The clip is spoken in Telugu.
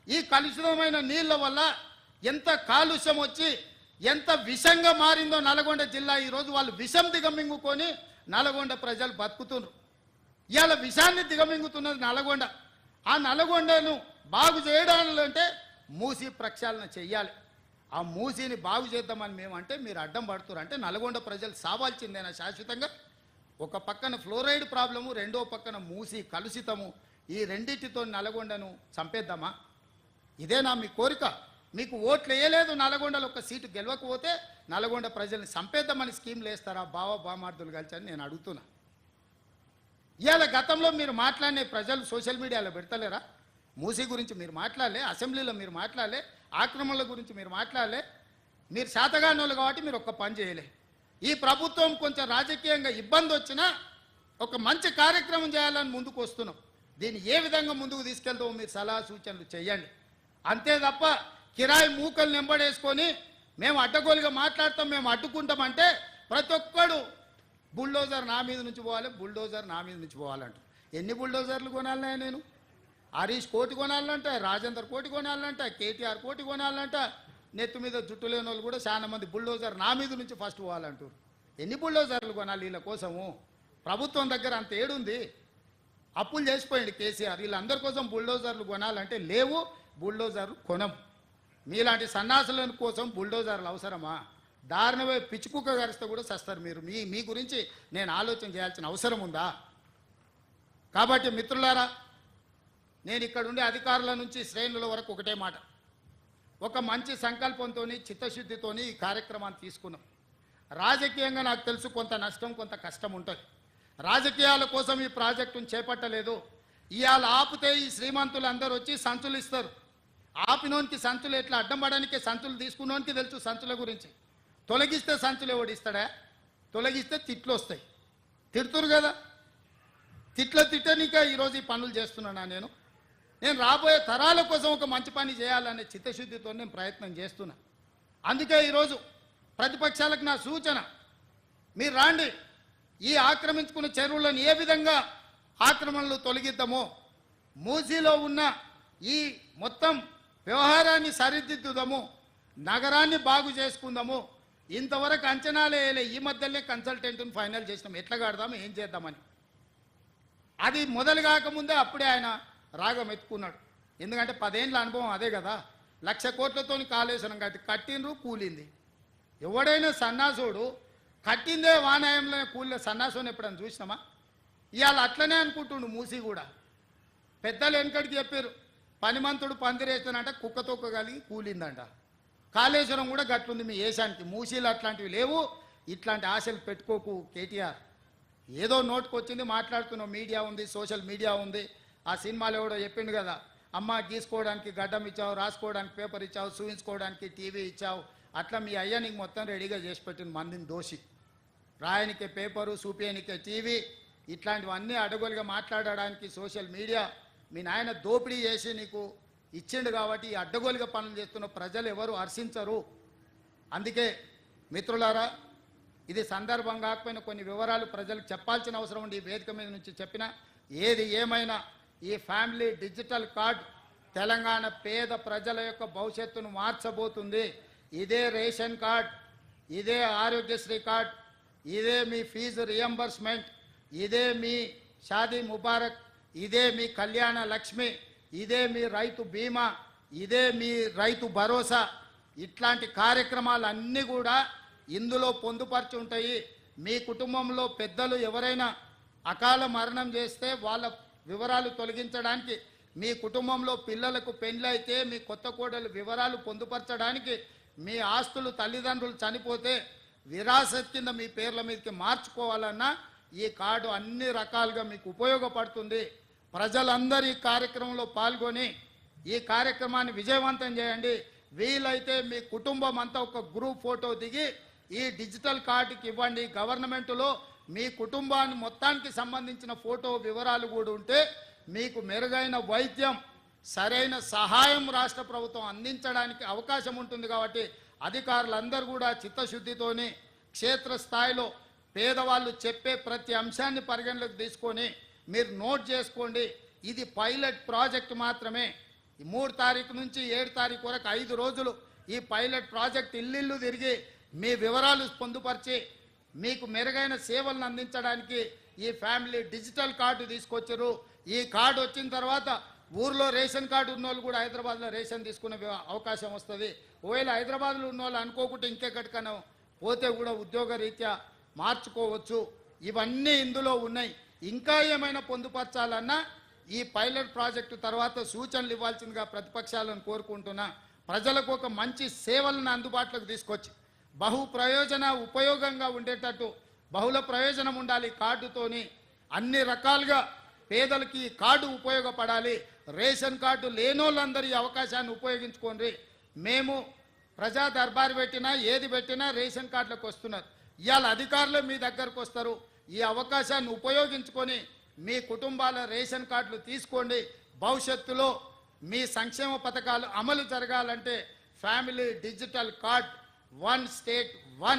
ఈ కలుషితమైన నీళ్ల వల్ల ఎంత కాలుష్యం వచ్చి ఎంత విషంగా మారిందో నల్గొండ జిల్లా. ఈరోజు వాళ్ళు విషం దిగమింగుకొని నల్గొండ ప్రజలు బతుకుతున్నారు. ఇవాళ విషాన్ని దిగమింగుతున్నది నల్గొండ. ఆ నల్గొండను బాగు చేయడాలంటే మూసి ప్రక్షాళన చెయ్యాలి. ఆ మూసిని బాగు చేద్దామని మేమంటే మీరు అడ్డం పడుతున్నారు. అంటే నల్గొండ ప్రజలు సావాల్సిందేనా శాశ్వతంగా? ఒక పక్కన ఫ్లోరైడ్ ప్రాబ్లము, రెండో పక్కన మూసి కలుషితము. ఈ రెండింటితో నల్గొండను చంపేద్దామా? ఇదేనా మీ కోరిక? మీకు ఓట్లు వేయలేదు, నల్గొండలో ఒక సీటు గెలవకపోతే నల్గొండ ప్రజల్ని చంపేద్దామని స్కీమ్లు వేస్తారా బామార్దులు కలిసి అని నేను అడుగుతున్నా. ఇవాళ గతంలో మీరు మాట్లాడిన ప్రజలు సోషల్ మీడియాలో పెడతలేరా? మూసీ గురించి మీరు మాట్లాడలే, అసెంబ్లీలో మీరు మాట్లాడలే, ఆక్రమణల గురించి మీరు మాట్లాడలే. మీరు శాతగానోళ్ళు కాబట్టి మీరు ఒక్క పని చేయలే. ఈ ప్రభుత్వం కొంచెం రాజకీయంగా ఇబ్బంది వచ్చినా ఒక మంచి కార్యక్రమం చేయాలని ముందుకు వస్తున్నాం. దీన్ని ఏ విధంగా ముందుకు తీసుకెళ్తామో మీరు సలహా సూచనలు చేయండి. అంతే తప్ప కిరాయి మూకలు నెంబడేసుకొని మేము అడ్డగోలుగా మాట్లాడతాం, మేము అడ్డుకుంటామంటే ప్రతి ఒక్కడు బుల్డోజర్ నా మీద నుంచి పోవాలి, బుల్డోజర్ నా మీద నుంచి పోవాలంట. ఎన్ని బుల్డోజర్లు కొనాలనే? నేను హరీష్ కోటి కొనాలంట, రాజేందర్ కోటి కొనాలంట, కేటీఆర్ కోటి కొనాలంట. నెత్తి మీద జుట్టు లేని వాళ్ళు కూడా చాలా మంది బుల్డోజర్ నా మీద నుంచి ఫస్ట్ పోవాలంటారు. ఎన్ని బుల్డోజర్లు కొనాలి వీళ్ళ కోసము? ప్రభుత్వం దగ్గర అంత ఏడుంది? అప్పులు చేసిపోయింది కేసీఆర్. వీళ్ళందరి కోసం బుల్డోజర్లు కొనాలంటే లేవు, బుల్డోజర్లు కొనం. మీలాంటి సన్నాసుల కోసం బుల్డోజర్లు అవసరమా? దారుణమే పిచ్చుకుక్క గరిస్తే కూడా సస్తారు మీరు. మీ గురించి నేను ఆలోచన చేయాల్సిన అవసరం ఉందా? కాబట్టి మిత్రులారా, నేను ఇక్కడ ఉండే అధికారుల నుంచి శ్రేణుల వరకు ఒకటే మాట, ఒక మంచి సంకల్పంతో చిత్తశుద్ధితో ఈ కార్యక్రమాన్ని తీసుకున్నాం. రాజకీయంగా నాకు తెలుసు కొంత నష్టం కొంత కష్టం ఉంటుంది. రాజకీయాల కోసం ఈ ప్రాజెక్టును చేపట్టలేదు. ఇవాళ ఆపితే ఈ శ్రీమంతులు అందరూ వచ్చి సంచులు ఇస్తారు. ఆపినోనికి సంచులు ఎట్లా అడ్డం పడడానికే సంచులు తీసుకున్నోనికి తెలుసు సంచుల గురించి. తొలగిస్తే సంచులు ఎవడిస్తాడా? తొలగిస్తే తిట్లు వస్తాయి. తిడుతురు కదా, తిట్టనిక ఈరోజు ఈ పనులు చేస్తున్నానా? నేను రాబోయే తరాల కోసం ఒక మంచి పని చేయాలనే చిత్తశుద్ధితో నేను ప్రయత్నం చేస్తున్నా. అందుకే ఈరోజు ప్రతిపక్షాలకు నా సూచన, మీరు రాండి, ఈ ఆక్రమించుకున్న చెరువులను ఏ విధంగా ఆక్రమణలు తొలగిద్దామో, మూసీలో ఉన్న ఈ మొత్తం వ్యవహారాన్ని సరిదిద్దుదాము, నగరాన్ని బాగు చేసుకుందాము. ఇంతవరకు అంచనాలే వేయలే. ఈ మధ్యలోనే కన్సల్టెంట్ని ఫైనల్ చేసినాం, ఎట్లా కడదాము ఏం చేద్దామని. అది మొదలు కాకముందే అప్పుడే ఆయన రాగం ఎత్తుకున్నాడు. ఎందుకంటే 10 ఏళ్ళ అనుభవం అదే కదా. 1,00,000 కోట్లతో కాళేశ్వరం కట్టిండ్రు, కూలింది. ఎవడైనా సన్నాసుడు కట్టిందే వానాయంలోనే కూలిన సన్నాసుని ఎప్పుడైనా చూసినామా? ఇవాళ అట్లనే అనుకుంటుండు మూసీ కూడా. పెద్దలు వెనకడికి చెప్పారు, పనిమంతుడు పందిరేస్తానంట కుక్కతొక్క కలిగి కూలిందంట. కాళేశ్వరం కూడా గట్లుంది మీ ఏషానికి. మూసీలు అట్లాంటివి లేవు. ఇట్లాంటి ఆశలు పెట్టుకోకు కేటీఆర్. ఏదో నోటుకు వచ్చింది మాట్లాడుతున్నావు. మీడియా ఉంది, సోషల్ మీడియా ఉంది. ఆ సినిమాలో ఎవడో చెప్పిండు కదా, అమ్మ గీసుకోవడానికి గడ్డం ఇచ్చావు, రాసుకోవడానికి పేపర్ ఇచ్చావు, చూయించుకోవడానికి టీవీ ఇచ్చావు. అట్లా మీ అయ్య నీకు మొత్తం రెడీగా చేసి పెట్టిన మందిని దోషి. రాయనికే పేపరు, చూపేనికే టీవీ, ఇట్లాంటివన్నీ అడగోలుగా మాట్లాడడానికి సోషల్ మీడియా మీ నాయన దోపిడీ చేసి నీకు ఇచ్చిండు. కాబట్టి ఈ అడ్డగోలుగా పనులు చేస్తున్న ప్రజలు ఎవరు హర్షించరు. అందుకే మిత్రులారా, ఇది సందర్భం కాకపోయినా కొన్ని వివరాలు ప్రజలకు చెప్పాల్సిన అవసరం ఉంది. ఈ వేదిక మీద నుంచి చెప్పిన ఏది ఏమైనా ఈ ఫ్యామిలీ డిజిటల్ కార్డ్ తెలంగాణ పేద ప్రజల యొక్క భవిష్యత్తును మార్చబోతుంది. ఇదే రేషన్ కార్డ్, ఇదే ఆరోగ్యశ్రీ కార్డ్, ఇదే మీ ఫీజు రియంబర్స్మెంట్, ఇదే మీ షాదీ ముబారక్, ఇదే మీ కళ్యాణ లక్ష్మి, ఇదే మీ రైతు బీమా, ఇదే మీ రైతు భరోసా. ఇట్లాంటి కార్యక్రమాలన్నీ కూడా ఇందులో పొందుపరిచి ఉంటాయి. మీ కుటుంబంలో పెద్దలు ఎవరైనా అకాల మరణం చేస్తే వాళ్ళ వివరాలు తొలగించడానికి, మీ కుటుంబంలో పిల్లలకు పెళ్ళైతే మీ కొత్త కోడలు వివరాలు పొందుపరచడానికి, మీ ఆస్తులు తల్లిదండ్రులు చనిపోతే విరాసత్ కింద మీ పేర్ల మీదకి మార్చుకోవాలన్నా ఈ కార్డు అన్ని రకాలుగా మీకు ఉపయోగపడుతుంది. ప్రజలందరూ ఈ కార్యక్రమంలో పాల్గొని ఈ కార్యక్రమాన్ని విజయవంతం చేయండి. వీలైతే మీ కుటుంబం అంతా ఒక గ్రూప్ ఫోటో దిగి ఈ డిజిటల్ కార్డుకి ఇవ్వండి. గవర్నమెంట్లో మీ కుటుంబాన్ని మొత్తానికి సంబంధించిన ఫోటో వివరాలు కూడా ఉంటే మీకు మెరుగైన వైద్యం, సరైన సహాయం రాష్ట్ర ప్రభుత్వం అందించడానికి అవకాశం ఉంటుంది. కాబట్టి అధికారులందరూ కూడా చిత్తశుద్ధితోని క్షేత్రస్థాయిలో పేదవాళ్ళు చెప్పే ప్రతి అంశాన్ని పరిగణలోకి తీసుకొని మీరు నోట్ చేసుకోండి. ఇది పైలట్ ప్రాజెక్ట్ మాత్రమే. ఈ 3 తారీఖు నుంచి 7 తారీఖు వరకు 5 రోజులు ఈ పైలట్ ప్రాజెక్ట్ ఇల్లు తిరిగి మీ వివరాలు పొందుపరిచి మీకు మెరుగైన సేవలను అందించడానికి ఈ ఫ్యామిలీ డిజిటల్ కార్డు తీసుకొచ్చారు. ఈ కార్డు వచ్చిన తర్వాత ఊర్లో రేషన్ కార్డు ఉన్నోళ్ళు కూడా హైదరాబాద్లో రేషన్ తీసుకునే అవకాశం వస్తుంది. ఒకవేళ హైదరాబాద్లో ఉన్నోళ్ళు అనుకోకుంటే ఇంకెక్కడికైనా పోతే కూడా ఉద్యోగ రీత్యా మార్చుకోవచ్చు. ఇవన్నీ ఇందులో ఉన్నాయి. ఇంకా ఏమైనా పొందుపరచాలన్నా ఈ పైలట్ ప్రాజెక్టు తర్వాత సూచనలు ఇవ్వాల్సిందిగా ప్రతిపక్షాలను కోరుకుంటున్నా. ప్రజలకు ఒక మంచి సేవలను అందుబాటులోకి తీసుకొచ్చి బహు ప్రయోజన ఉపయోగంగా ఉండేటట్టు బహుళ ప్రయోజనం ఉండాలి. కార్డుతోని అన్ని రకాలుగా పేదలకి ఈ కార్డు ఉపయోగపడాలి. రేషన్ కార్డు లేనోళ్ళందరూ ఈ అవకాశాన్ని ఉపయోగించుకోండి. మేము ప్రజా దర్బారు పెట్టినా ఏది పెట్టినా రేషన్ కార్డులకు వస్తున్నారు. ఇవాళ అధికారులు మీ దగ్గరకు వస్తారు. ఈ అవకాశాన్ని ఉపయోగించుకొని మీ కుటుంబాల రేషన్ కార్డులు తీసుకోండి. భవిష్యత్తులో మీ సంక్షేమ పథకాలు అమలు జరగాలంటే ఫ్యామిలీ డిజిటల్ కార్డ్ 1 స్టేట్ 1